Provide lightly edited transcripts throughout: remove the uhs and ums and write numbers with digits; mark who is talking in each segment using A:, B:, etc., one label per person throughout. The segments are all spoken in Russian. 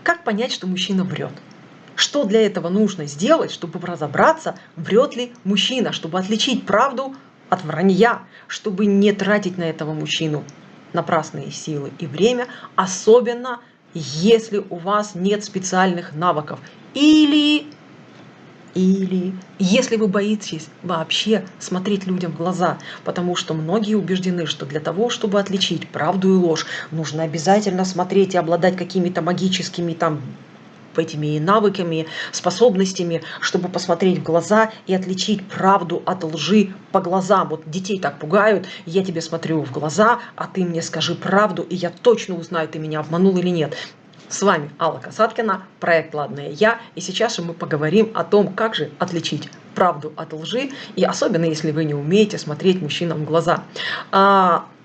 A: Как понять, что мужчина врет? Что для этого нужно сделать, чтобы разобраться, врет ли мужчина, чтобы отличить правду от вранья, чтобы не тратить на этого мужчину напрасные силы и время, особенно если у вас нет специальных навыков. Или если вы боитесь вообще смотреть людям в глаза, потому что многие убеждены, что для того, чтобы отличить правду и ложь, нужно обязательно смотреть и обладать какими-то магическими этими навыками, способностями, чтобы посмотреть в глаза и отличить правду от лжи по глазам. Вот детей так пугают: я тебе смотрю в глаза, а ты мне скажи правду, и я точно узнаю, ты меня обманул или нет. С вами Алла Касаткина, проект «Ладное я», и сейчас мы поговорим о том, как же отличить правду от лжи, и особенно если вы не умеете смотреть мужчинам в глаза.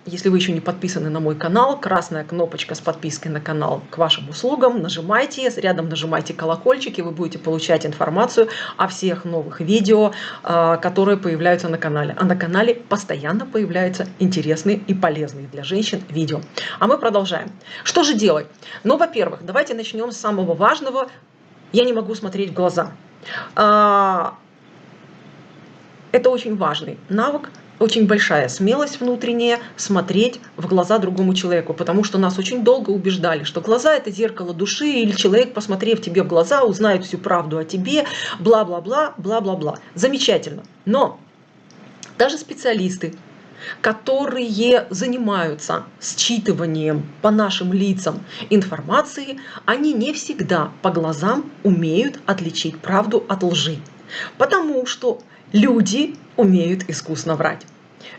A: Если вы еще не подписаны на мой канал, красная кнопочка с подпиской на канал к вашим услугам. Нажимайте, рядом нажимайте колокольчик, и вы будете получать информацию о всех новых видео, которые появляются на канале. А на канале постоянно появляются интересные и полезные для женщин видео. А мы продолжаем. Что же делать? Ну, во-первых, давайте начнем с самого важного. Я не могу смотреть в глаза. Это очень важный навык. Очень большая смелость внутренняя смотреть в глаза другому человеку, потому что нас очень долго убеждали, что глаза – это зеркало души, или человек, посмотрев тебе в глаза, узнает всю правду о тебе, бла-бла-бла, бла-бла-бла. Замечательно. Но даже специалисты, которые занимаются считыванием по нашим лицам информации, они не всегда по глазам умеют отличить правду от лжи, потому что люди умеют искусно врать.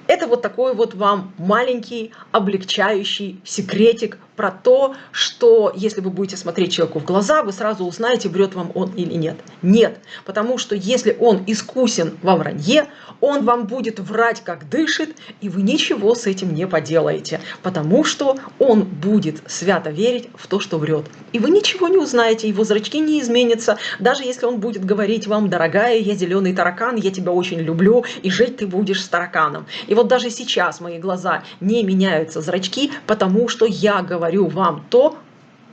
A: Это вот такой вот вам маленький облегчающий секретик про то, что если вы будете смотреть человеку в глаза, вы сразу узнаете, врет вам он или нет. Нет, потому что если он искусен во вранье, он вам будет врать как дышит, и вы ничего с этим не поделаете, потому что он будет свято верить в то, что врет. И вы ничего не узнаете, его зрачки не изменятся, даже если он будет говорить вам: дорогая, я зеленый таракан, я тебя очень люблю, и жить ты будешь с тараканом. И вот даже сейчас мои глаза не меняются зрачки, потому что я говорю вам то,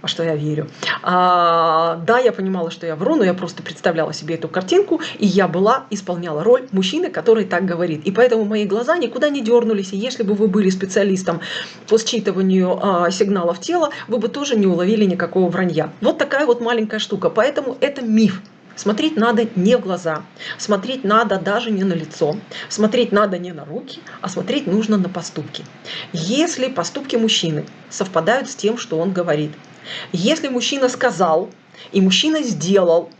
A: во что я верю. Да, я понимала, что я вру, но я просто представляла себе эту картинку, и я исполняла роль мужчины, который так говорит. И поэтому мои глаза никуда не дернулись, и если бы вы были специалистом по считыванию сигналов тела, вы бы тоже не уловили никакого вранья. Вот такая вот маленькая штука. Поэтому это миф. Смотреть надо не в глаза, смотреть надо даже не на лицо, смотреть надо не на руки, а смотреть нужно на поступки. Если поступки мужчины совпадают с тем, что он говорит, если мужчина сказал и мужчина сделал,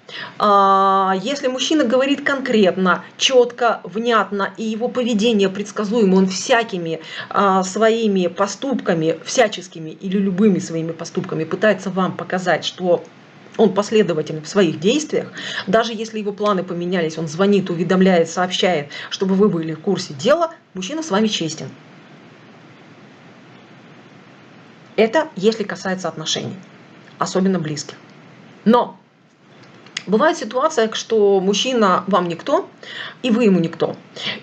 A: если мужчина говорит конкретно, четко, внятно, и его поведение предсказуемо, он всякими своими поступками, всяческими или любыми своими поступками пытается вам показать, что он последователен в своих действиях, даже если его планы поменялись, он звонит, уведомляет, сообщает, чтобы вы были в курсе дела, мужчина с вами честен. Это если касается отношений, особенно близких. Но бывает ситуация, что мужчина вам никто, и вы ему никто.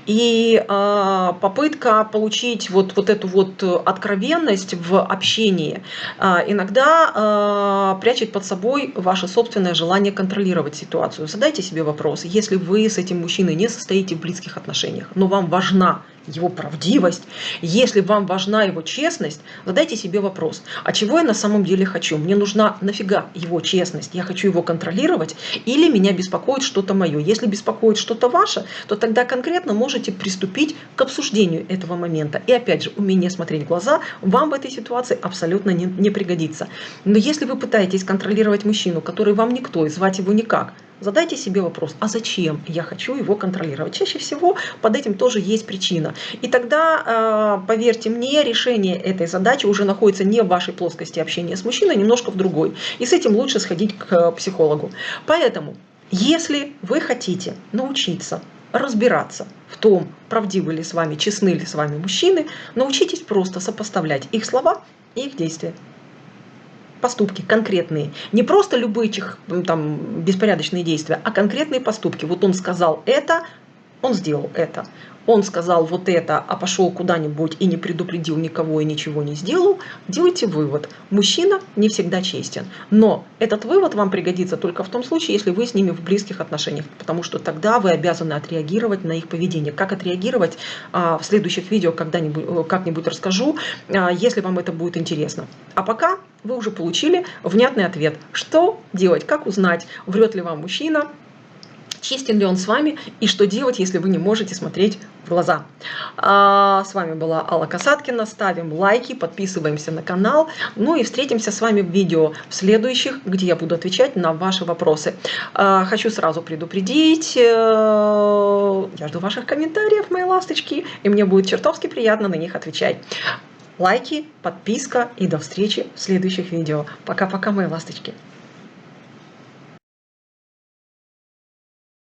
A: И попытка получить вот эту вот откровенность в общении иногда прячет под собой ваше собственное желание контролировать ситуацию. Задайте себе вопрос: если вы с этим мужчиной не состоите в близких отношениях, но вам важна его правдивость, если вам важна его честность, задайте себе вопрос: а чего я на самом деле хочу? Мне нужна нафига его честность? Я хочу его контролировать, или меня беспокоит что-то мое? Если беспокоит что-то ваше, то тогда конкретно можете приступить к обсуждению этого момента. И опять же, умение смотреть в глаза вам в этой ситуации абсолютно не пригодится. Но если вы пытаетесь контролировать мужчину, который вам никто и звать его никак, задайте себе вопрос: а зачем я хочу его контролировать? Чаще всего под этим тоже есть причина. И тогда, поверьте мне, решение этой задачи уже находится не в вашей плоскости общения с мужчиной, немножко в другой. И с этим лучше сходить к психологу. Поэтому, если вы хотите научиться разбираться в том, правдивы ли с вами, честны ли с вами мужчины, научитесь просто сопоставлять их слова и их действия. Поступки конкретные. Не просто любые беспорядочные действия, а конкретные поступки. Вот он сказал это, он сделал это. он сказал вот это, а пошел куда-нибудь и не предупредил никого и ничего не сделал, делайте вывод. Мужчина не всегда честен. Но этот вывод вам пригодится только в том случае, если вы с ними в близких отношениях, потому что тогда вы обязаны отреагировать на их поведение. Как отреагировать, в следующих видео как-нибудь расскажу, если вам это будет интересно. А пока вы уже получили внятный ответ. Что делать, как узнать, врет ли вам мужчина, честен ли он с вами и что делать, если вы не можете смотреть в глаза. С вами была Алла Касаткина. Ставим лайки, подписываемся на канал. Ну и встретимся с вами в видео в следующих, где я буду отвечать на ваши вопросы. Хочу сразу предупредить, я жду ваших комментариев, мои ласточки, и мне будет чертовски приятно на них отвечать. Лайки, подписка и до встречи в следующих видео. Пока-пока, мои ласточки.